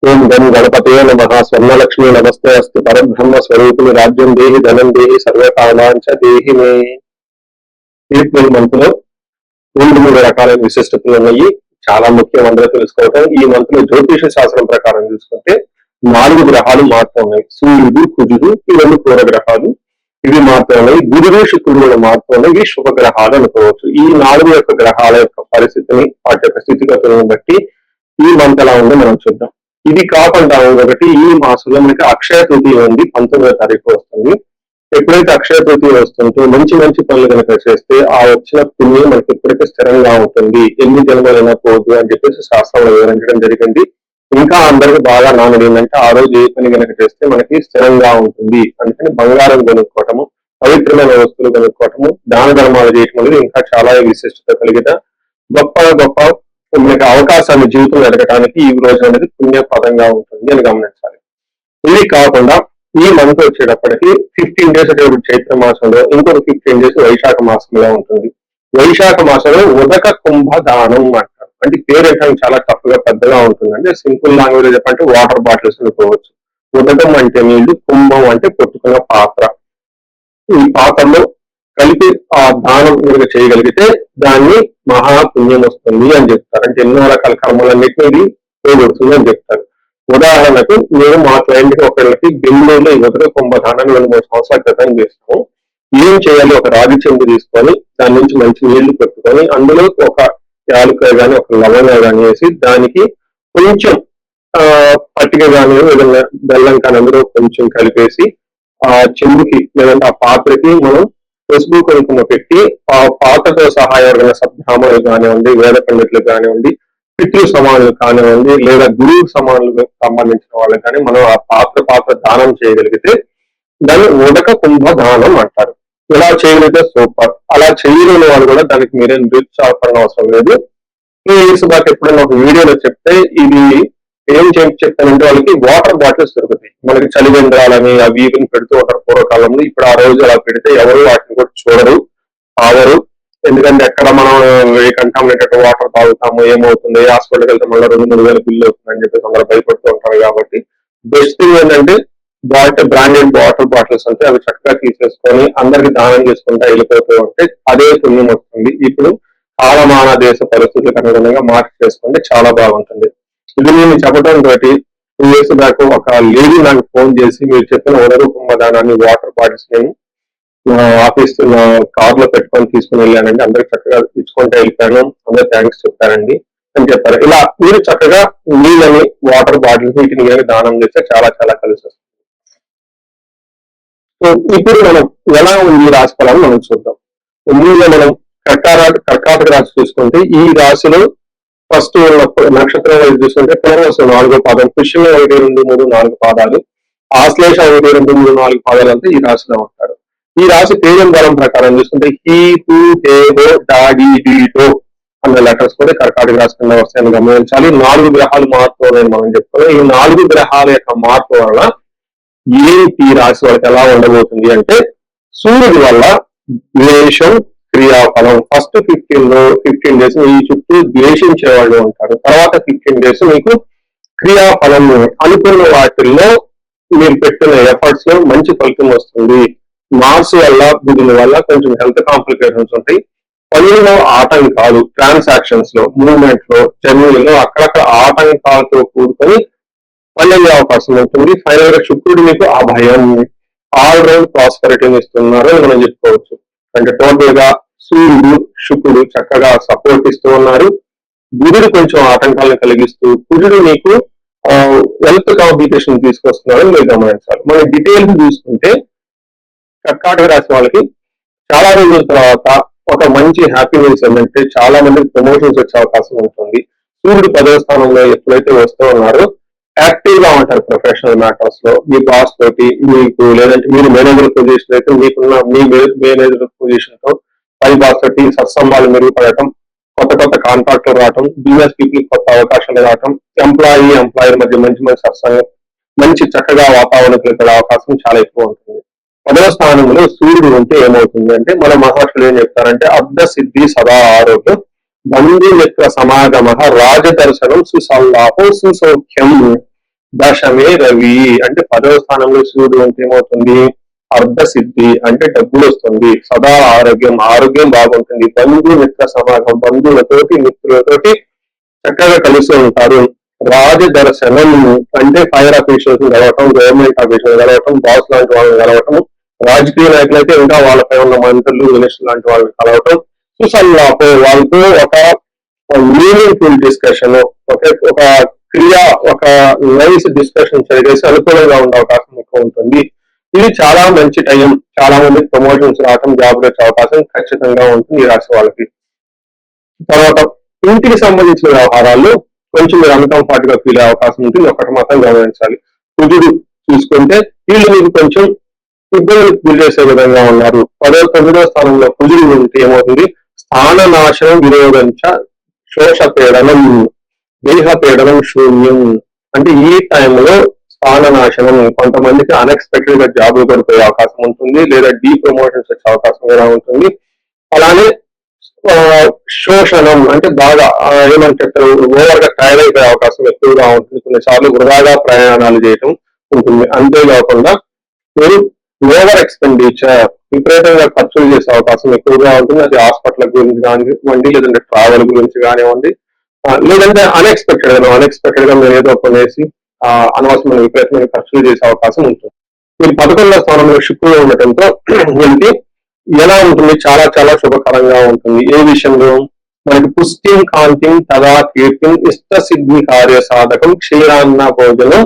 ఓం గం గణపతయే నమః స్వర్ణలక్ష్మీ నమస్తే అస్తు పరబ్రహ్మ స్వరూపిణి రాజ్యం దేహి ధనం దేహి సర్వకామాంచ దేహి మే. ఏప్రిల్ మంత్ లో 3 రకాలైన విశిష్టతలు ఉన్నాయి. చాలా ముఖ్యం అందరూ తెలుసుకోవటం. ఈ మంత్ లో జ్యోతిష శాస్త్రం ప్రకారం చూసుకుంటే 4 గ్రహాలు మాత్రం ఉన్నాయి. సూర్యుడు, కుజుడు, ఈ 2 పూర్వ గ్రహాలు ఇవి మాత్రం ఉన్నాయి. బుధుడు, శుక్రుడు మాత్రం ఉన్నాయి. ఇవి శుభ గ్రహాలు అనుకోవచ్చు. ఈ 4 యొక్క గ్రహాల యొక్క పరిస్థితిని, వాటి యొక్క స్థితిగతులను బట్టి ఈ మంత్ ఎలా ఉందో మనం చూద్దాం. ఇది కాకుండా ఒకటి, ఈ మాసంలో మనకి అక్షయ తృతీయ ఉంది. 19వ తారీఖు వస్తుంది. ఎప్పుడైతే అక్షయ తృతీయ వస్తుందో మంచి మంచి పనులు కనుక చేస్తే ఆ వచ్చిన పుణ్యం మనకి ఎప్పటికీ స్థిరంగా ఉంటుంది. ఎన్ని జన్మలైనా పోదు అని చెప్పేసి శాస్త్రంలో వివరించడం జరిగింది. ఇంకా అందరికి బాగా నానుడు ఏంటంటే ఆ రోజు ఏ పని కనుక చేస్తే మనకి స్థిరంగా ఉంటుంది. అందుకని బంగారం కొనుక్కోవటము, పవిత్రమైన వస్తువులు కొనుక్కోవటము, దాన ధర్మాలు చేయటం అనేది ఇంకా చాలా విశిష్టత కలిగిన గొప్ప గొప్ప మనకి అవకాశాన్ని జీవితం ఎదగటానికి ఈ రోజు అనేది పుణ్యప్రదంగా ఉంటుంది అని గమనించాలి. ఇది కాకుండా ఈ మంత్ వచ్చేటప్పటికి 15 డేస్ వచ్చేటప్పుడు చైత్ర మాసంలో, ఇంకొక 15 డేస్ వైశాఖ మాసంలో ఉంటుంది. వైశాఖ మాసంలో ఉదక కుంభ దానం అంటారు. అంటే పేరు ఏంటంటే చాలా టఫ్గా పెద్దగా ఉంటుంది. అంటే సింపుల్ లాంగ్వేజ్ చెప్పంటే వాటర్ బాటిల్స్ అనుకోవచ్చు. ఉదకం అంటే నీళ్లు, కుంభం అంటే కొట్టుకున్న పాత్ర. ఈ పాత్రలో కలిపి ఆ దానం కనుక చేయగలిగితే దాన్ని మహాపుణ్యం వస్తుంది అని చెప్తారు. అంటే ఎన్నో రకాల కర్మలన్నింటినీ పోగొడుతుంది అని చెప్తారు. ఉదాహరణకు మేము మా క్లయింట్ కి ఒకళ్ళకి బెంగళూరులో ఈ ఉదక కుంభదానాన్ని 2-3 సంవత్సరాల క్రితం చేస్తాము. ఏం చేయాలి? ఒక రాగి చెంబు తీసుకొని దాని నుంచి మంచి నీళ్లు పెట్టుకొని అందులో ఒక యాలకాయ కానీ ఒక లవంగా కానీ వేసి దానికి కొంచెం పట్టిక కానీ ఏదైనా బెల్లం కానీ అందులో కొంచెం కలిపేసి ఆ చెంబుకి లేదంటే ఆ పాత్రకి మనం పసుపు కుంకుమ పెట్టి ఆ పాత్రతో సహాయమైన సద్బ్రాహ్మణులు కానివ్వండి, వేద పండితులు కానివ్వండి, పితృ సమానులు కానివ్వండి, లేదా గురువు సమానులకు సంబంధించిన వాళ్ళకి కానీ మనం ఆ పాత్ర దానం చేయగలిగితే దాన్ని ఉదక కుంభ దానం అంటారు. ఇలా చేయగలిగితే సూపర్. అలా చేయలేని వాళ్ళు కూడా దానికి మీరేం నిరుత్సాహపడిన అవసరం లేదు. ఈ ఇయర్స్ దాకా ఎప్పుడైనా ఒక వీడియోలో చెప్తే ఇది ఏం చెప్తానంటే వాళ్ళకి వాటర్ బాటిల్స్ దొరుకుతాయి. మనకి చలివేంద్రాలని అవి ఇవి పెడుతూ ఉంటారు పూర్వకాలంలో. ఇప్పుడు ఆ రోజు అలా పెడితే ఎవరు వాటిని కూడా చూడరు, ఆగరు. ఎందుకంటే ఎక్కడ మనం కంటామినేటెడ్ వాటర్ తాగుతాము, ఏమవుతుంది, హాస్పిటల్కి వెళ్తే మళ్ళీ 2-3 వేల బిల్లు అవుతుందని చెప్పేసి అందరూ భయపడుతూ ఉంటారు. కాబట్టి బెస్ట్ థింగ్ ఏంటంటే బ్రాండెడ్ వాటర్ బాటిల్స్ అంటే అవి చక్కగా తీసేసుకొని అందరికి దానం చేసుకుంటా వెళ్ళిపోతూ ఉంటే అదే పుణ్యం వస్తుంది. ఇప్పుడు కాలమాన దేశ పరిస్థితులకు అనుగుణంగా మార్పు చేసుకుంటే చాలా బాగుంటుంది. ఇది నేను చెప్పడం తోటి 2 ఇయర్స్ బ్యాక్ ఒక లేడీ నాకు ఫోన్ చేసి మీరు చెప్పిన ఉదక కుంభదానాన్ని వాటర్ బాటిల్స్ నేను ఆఫీస్ కార్ లో పెట్టుకొని తీసుకుని వెళ్ళానండి. అందరికి చక్కగా ఇచ్చుకుంటే వెళ్ళిపోయాను. అందరూ థ్యాంక్స్ చెప్పారండి అని చెప్పారు. ఇలా మీరు చక్కగా నీళ్ళని, వాటర్ బాటిల్స్ వీటిని దానం చేస్తే చాలా చాలా కలిసి వస్తుంది. సో ఇప్పుడు మనం ఎలా ఉంది ఈ రాశి ఫలాన్ని మనం చూద్దాం. ముందుగా మనం కర్కాటక రాశి చూసుకుంటే ఈ రాశిలో ఫస్ట్ నక్షత్రం వైపు చూసుకుంటే పూర్వసు 4వ పాదం, పుష్యమ 1, 2, 3, 4 పాదాలు, ఆశ్లేష 1, 2, 3, 4 పాదాలు అంతా ఈ రాశిలో ఉంటారు. ఈ రాశి పేజం బలం ప్రకారం చూసుకుంటే హీ, హూ, హే, హో, డాడి, డీటో అన్న లెటర్స్ కూడా కర్కాటక రాశి కింద వస్తాయని గమనించాలి. 4 గ్రహాలు మార్పు అని మనం చెప్తున్నాం. ఈ 4 గ్రహాల యొక్క మార్పు వల్ల ఏంటి రాశి వాళ్ళకి ఎలా ఉండబోతుంది అంటే, సూర్యుడి వల్ల ద్వేషం, క్రియాఫలం. ఫస్ట్ 15 డేస్ ఈ చుట్టూ ద్వేషించే వాళ్ళు ఉంటారు. తర్వాత 15 డేస్ మీకు క్రియాఫలం, అనుకున్న వాటిల్లో మీరు పెట్టిన ఎఫర్ట్స్ లో మంచి ఫలితం వస్తుంది. మార్స్ వల్ల, బుధుల వల్ల కొంచెం హెల్త్ కాంప్లికేషన్స్ ఉంటాయి. పనుల్లో ఆటంకాలు, ట్రాన్సాక్షన్స్ లో, మూవ్మెంట్ లో, జర్నీలో అక్కడక్కడ ఆటంకాలతో కూడుకొని పని అయ్యే అవకాశం ఉంటుంది. ఫైనల్ గా శుక్రుడు మీకు ఆ భయం, ఆల్ రౌండ్ ప్రాస్పరిటీని ఇస్తున్నారు అని మనం చెప్పుకోవచ్చు. అంటే టోటల్ గా సూర్యుడు, శుక్రుడు చక్కగా సపోర్ట్ ఇస్తూ ఉన్నారు. బుధుడు కొంచెం ఆటంకాలను కలిగిస్తూ, కుజుడు మీకు హెల్త్ కాంప్లికేషన్ తీసుకొస్తున్నారని మీరు గమనించాలి. మనం డీటెయిల్స్ చూసుకుంటే కర్కాటక రాశి వాళ్ళకి చాలా రోజుల తర్వాత ఒక మంచి హ్యాపీనెస్ ఏంటంటే చాలా మందికి ప్రమోషన్స్ వచ్చే అవకాశం ఉంటుంది. సూర్యుడు 10వ స్థానంలో ఎప్పుడైతే వస్తూ ఉన్నారో యాక్టివ్ గా ఉంటారు ప్రొఫెషనల్ మ్యాటర్స్ లో. మీ బాస్ తోటి మీకు, లేదంటే మీరు మేనేజర్ పొజిషన్ అయితే మీకున్న మీ మేనేజర్ పొజిషన్ తో పై బాస్ తోటి సత్సంబాలు మెరుగుపడటం, కొత్త కొత్త కాంట్రాక్టులు రావటం, బిజినెస్ పీపుల్ కొత్త అవకాశాలు రావటం, ఎంప్లాయర్ మధ్య మంచి మంచి సత్సంగం, మంచి చక్కగా వాతావరణం కలిపే అవకాశం చాలా ఎక్కువ ఉంటుంది. 10వ స్థానంలో సూర్యుడు ఉంటే ఏమవుతుంది అంటే, మన మహర్షులు ఏం చెప్తారంటే, అర్ధ సిద్ధి సదా ఆరోగ్యం, బంధు మిత్ర సమాగమ, రాజదర్శనం, సుసల్లాపం, సుసౌఖ్యం. దశమే రవి అంటే 10వ స్థానంలో సూర్యుడు ఉంటే ఏమవుతుంది, అర్ధ సిద్ధి అంటే డబ్బులు వస్తుంది, సదా ఆరోగ్యం బాగుంటుంది, బంధు మిత్ర సమాగం బంధువులతోటి మిత్రులతోటి చక్కగా కలిసి ఉంటారు. రాజదర్శనం అంటే ఫైర్ ఆఫీసర్స్ కలవటం, గవర్నమెంట్ ఆఫీసర్స్ కలవటం, బాస్ లాంటి వాళ్ళని కలవటం, రాజకీయ నాయకులైతే ఇంకా వాళ్ళపై ఉన్న మంత్రులు మినిస్టర్ లాంటి వాళ్ళని కలవటం, సుసల్లాపో వాళ్ళతో ఒక మీనింగ్ఫుల్ డిస్కషన్, ఒక ఒక నైస్ డిస్కషన్ చేసి అనుకూలంగా ఉండే అవకాశం ఎక్కువ ఉంటుంది. ఇది చాలా మంచి టైం, చాలా మంది ప్రమోషన్స్ రావటం, జాబ్ వచ్చే అవకాశం ఖచ్చితంగా ఉంటుంది ఈ రాశి వాళ్ళకి. తర్వాత ఇంటికి సంబంధించిన వ్యవహారాల్లో కొంచెం మీరు అన్కంఫర్ట్ గా ఫీల్ అయ్యే అవకాశం ఉంటుంది, ఒకటి మాత్రం గమనించాలి. కుజుడు చూసుకుంటే వీళ్ళు మీకు కొంచెం ఇబ్బందులు గురి చేసే విధంగా ఉన్నారు. 9వ స్థానంలో కుజుడు ఉంటే ఏమవుతుంది, స్థాన నాశనం విరోధంచ శోషపీడనం దేహపీడనం శూన్యం అంటే ఈ టైంలో స్థాన నాశనం, కొంతమందికి అన్ఎక్స్పెక్టెడ్ గా జాబులు పడిపోయే అవకాశం ఉంటుంది, లేదా డీ ప్రమోషన్స్ వచ్చే అవకాశం కూడా ఉంటుంది. అలానే శోషణం అంటే బాగా ఏమంటే ఓవర్ గా టైర్ అయిపోయే అవకాశం ఎక్కువగా ఉంటుంది, కొన్నిసార్లు వృధాగా ప్రయాణాలు చేయటం ఉంటుంది. అంతేకాకుండా మీరు ఓవర్ ఎక్స్పెండిచర్ విపరీతంగా ఖర్చులు చేసే అవకాశం ఎక్కువగా ఉంటుంది, అది హాస్పిటల్ గురించి కానివ్వండి, లేదంటే ట్రావెల్ గురించి కానివ్వండి, లేదంటే అన్ఎక్స్పెక్టెడ్ గా మీరు ఏదో కొనేసి అనవసరమైన విపరీతమైన ఖర్చులు చేసే అవకాశం ఉంటుంది. మీరు 11వ స్థానంలో శుక్రుడు ఉండటంతో వీళ్ళకి ఎలా ఉంటుంది, చాలా చాలా శుభకరంగా ఉంటుంది. ఏ విషయంలో మనకి పుష్టిం కాంతిం తదా కీర్తిం ఇష్ట సిద్ధి కార్య సాధకం క్షీరాన్న భోజనం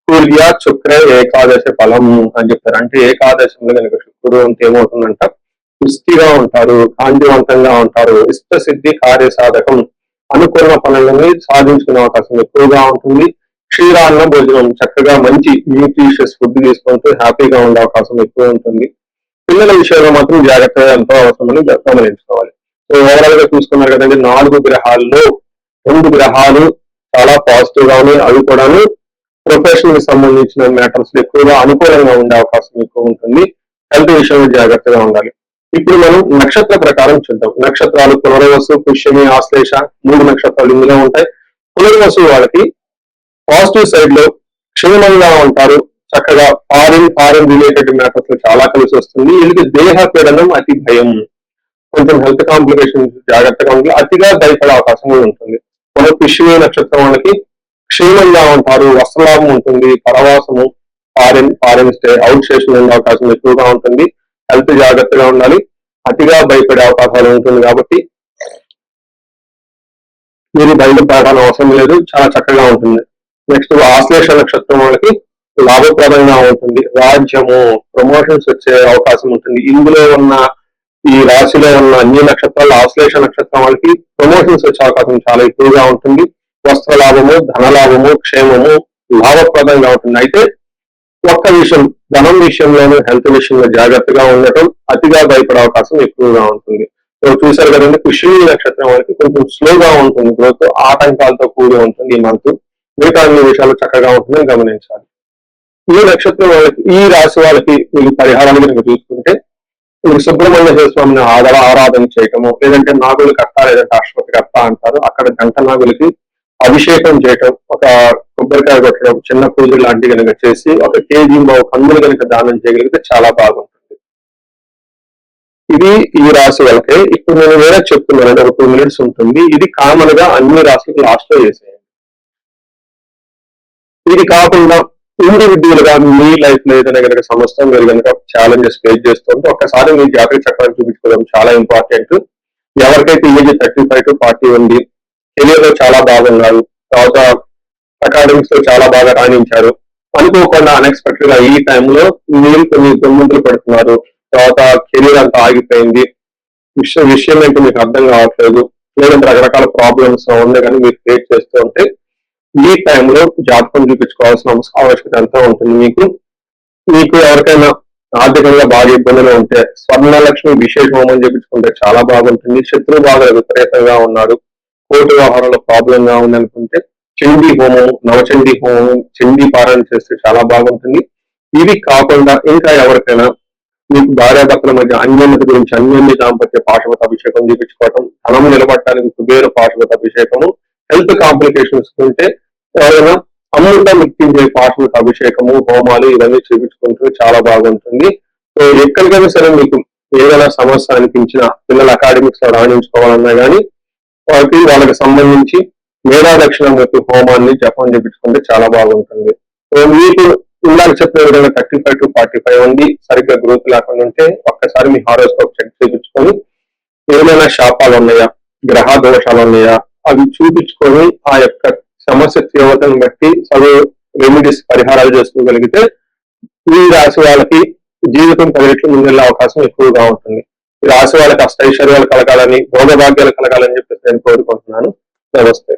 సూర్య శుక్ర ఏకాదశి ఫలం అని చెప్తారు. అంటే ఏకాదశంలో కనుక శుక్రుడు అంటే ఏమవుతుందంట, పుష్టిగా ఉంటారు, కాంతివంతంగా ఉంటారు, ఇష్ట సిద్ధి కార్య సాధకం అనుకున్న పనులని సాధించుకునే అవకాశం ఎక్కువగా ఉంటుంది. క్షీరాన్న భోజనం చక్కగా మంచి న్యూట్రిషియస్ ఫుడ్ తీసుకుంటూ హ్యాపీగా ఉండే అవకాశం ఎక్కువ ఉంటుంది. పిల్లల విషయంలో మాత్రం జాగ్రత్తగా ఎంతో అవసరమని గమనించుకోవాలి. సో ఓవరాల్ గా చూసుకున్నారు కదండి, 4 గ్రహాల్లో 2 గ్రహాలు చాలా పాజిటివ్ గా ఉన్నాయి, అవి కూడా ప్రొఫెషన్ కి సంబంధించిన మ్యాటర్స్ ఎక్కువగా అనుకూలంగా ఉండే అవకాశం ఎక్కువ ఉంటుంది. హెల్త్ విషయంలో జాగ్రత్తగా ఉండాలి. ఇప్పుడు మనం నక్షత్ర ప్రకారం చూద్దాం. నక్షత్రాలు పునర్వసు, పుష్యమి, ఆశ్లేష 3 నక్షత్రాలు ఇందులో ఉంటాయి. పునర్వసు వాళ్ళకి పాజిటివ్ సైడ్ లో క్షేమంగా ఉంటారు, చక్కగా ఫారిన్ రిలేటెడ్ మ్యాటర్స్ లో చాలా కలిసి వస్తుంది. వీళ్ళకి దేహ పీడనం, అతి భయం, కొంచెం హెల్త్ కాంప్లికేషన్స్ జాగ్రత్తగా ఉండి అతిగా భయపడే అవకాశం కూడా ఉంటుంది. మన పుష్యమి నక్షత్రం వాళ్ళకి క్షేమంగా ఉంటారు, వస్త్రలాభం ఉంటుంది, పరవాసము, ఫారిన్ స్టే అవుట్ స్టేషన్ ఉండే అవకాశం ఎక్కువగా ఉంటుంది. హెల్త్ జాగ్రత్తగా ఉండాలి, అతిగా భయపడే అవకాశాలు ఉంటుంది. కాబట్టి మీరు బయలుపడాలని అవసరం లేదు, చాలా చక్కగా ఉంటుంది. నెక్స్ట్ ఆశ్లేష నక్షత్రం వాళ్ళకి లాభప్రదంగా ఉంటుంది, రాజ్యము, ప్రమోషన్స్ వచ్చే అవకాశం ఉంటుంది. ఇందులో ఉన్న ఈ రాశిలో ఉన్న అన్ని నక్షత్రాలు ఆశ్లేష నక్షత్రం వాళ్ళకి ప్రమోషన్స్ వచ్చే అవకాశం చాలా ఎక్కువగా ఉంటుంది. వస్త్ర లాభము, ధన లాభము, క్షేమము లాభప్రదంగా ఉంటుంది. అయితే ఒక్క విషయం, ధనం విషయంలోనూ హెల్త్ విషయంలో జాగ్రత్తగా ఉండటం, అతిగా భయపడే అవకాశం ఎక్కువగా ఉంటుంది. చూశారు కదండి, పుష్యమి నక్షత్రం వాళ్ళకి కొంచెం స్లోగా ఉంటుంది గ్రోత్, ఆటంకాలతో కూడి ఉంటుంది ఈ మంత్. మిగతా అన్ని విషయాలు చక్కగా ఉంటుందని గమనించాలి. ఈ నక్షత్రం వాళ్ళకి, ఈ రాశి వాళ్ళకి మీకు పరిహారాలు కనుక చూసుకుంటే, మీరు సుబ్రహ్మణ్య స్వామిని ఆరాధన చేయటము, లేదంటే నాగులు కట్ట, లేదంటే అశ్వతి కట్ట అంటారు, అక్కడ గంట నాగులకి అభిషేకం చేయటం, ఒక కొబ్బరికాయ కొట్టడం, చిన్న పూజలు లాంటివి కనుక చేసి 1 కేజీ కందులు కనుక దానం చేయగలిగితే చాలా బాగుంటుంది. ఇది ఈ రాశి వాళ్ళకే. ఇప్పుడు నేను వేరే చెప్తున్నాను, ఒక 2 minutes ఉంటుంది. ఇది కామన్ గా అన్ని రాశులకు లాస్ట్ లో చేసేయండి. ఇది కాకుండా ఇండివిజువల్ గా మీ లైఫ్ లో ఏదైనా కనుక సమస్య, మీరు కనుక ఛాలెంజెస్ ఫేస్ చేస్తుంటే ఒక్కసారి మీ జాతక చక్రాన్ని చూపించుకోవడం చాలా ఇంపార్టెంట్. ఎవరికైతే ఏజ్ 35 to 40 ఉంది, కెరీర్ లో చాలా బాగున్నారు, తర్వాత అకాడమిక్స్ లో చాలా బాగా రాణించారు, అనుకోకుండా అన్ఎక్స్పెక్టెడ్ గా ఈ టైంలో మీరు కొన్ని ఇబ్బందులు పడుతున్నారు, తర్వాత కెరీర్ అంతా ఆగిపోయింది, విషయం ఏంటో మీకు అర్థం కావట్లేదు, లేదంటే రకరకాల ప్రాబ్లమ్స్ ఉన్నాయి కానీ మీరు ఫేస్ చేస్తూ ఉంటే ఈ టైంలో జాతకం చూపించుకోవాల్సిన ఆవశ్యకత ఎంతో ఉంటుంది. మీకు ఎవరికైనా ఆర్థికంగా బాగా ఇబ్బందులు ఉంటే స్వర్ణలక్ష్మి విశేష హోమం చేపించుకుంటే చాలా బాగుంటుంది. శత్రు బాగా విపరీతంగా ఉన్నారు, కోర్టు వ్యవహారంలో ప్రాబ్లం గా ఉంది అనుకుంటే చండీ హోమం, నవచండీ హోమం, చండీ పారాయణ చేస్తే చాలా బాగుంటుంది. ఇవి కాకుండా ఇంకా ఎవరికైనా మీకు భార్యాభర్తల మధ్య అన్యోన్యత గురించి అన్యోన్య దాంపత్య పాశుపత అభిషేకం చూపించుకోవటం, ధనం నిలబడటానికి కుబేర పాశుపత అభిషేకము, హెల్త్ కాంప్లికేషన్స్ ఉంటే ఎవరైనా అమృతం ఎక్కించే పాశువులకు అభిషేకము, హోమాలు ఇవన్నీ చేపించుకుంటూ చాలా బాగుంటుంది. సో ఎక్కడికైనా సరే మీకు ఏదైనా సమస్య అనిపించినా పిల్లల అకాడమిక్స్ లో రాణించుకోవాలన్నా కానీ వాళ్ళకి సంబంధించి మేధా దక్షిణామూర్తి హోమాన్ని జపం చేపించుకుంటే చాలా బాగుంటుంది. సో మీకు ఇందాక చెప్పిన విధంగా 35 to 45 ఉంది, సరిగ్గా గ్రోత్ లేకుండా ఉంటే ఒక్కసారి మీ హారోస్కోప్ చెక్ చేయించుకొని ఏమైనా శాపాలు ఉన్నాయా, గ్రహ దోషాలు ఉన్నాయా అవి చూపించుకొని ఆ యొక్క సమస్య తీవ్రతను బట్టి రెమెడీస్ పరిహారాలు చేసుకోగలిగితే ఈ రాశి వాళ్ళకి జీవితం 10 రెట్లు ముందెళ్ళే అవకాశం ఎక్కువగా ఉంటుంది. ఈ రాశి వాళ్ళకి అష్టైశ్వర్యాలు కలగాలని, భోగభాగ్యాలు కలగాలని చెప్పేసి నేను కోరుకుంటున్నాను. నమస్తే.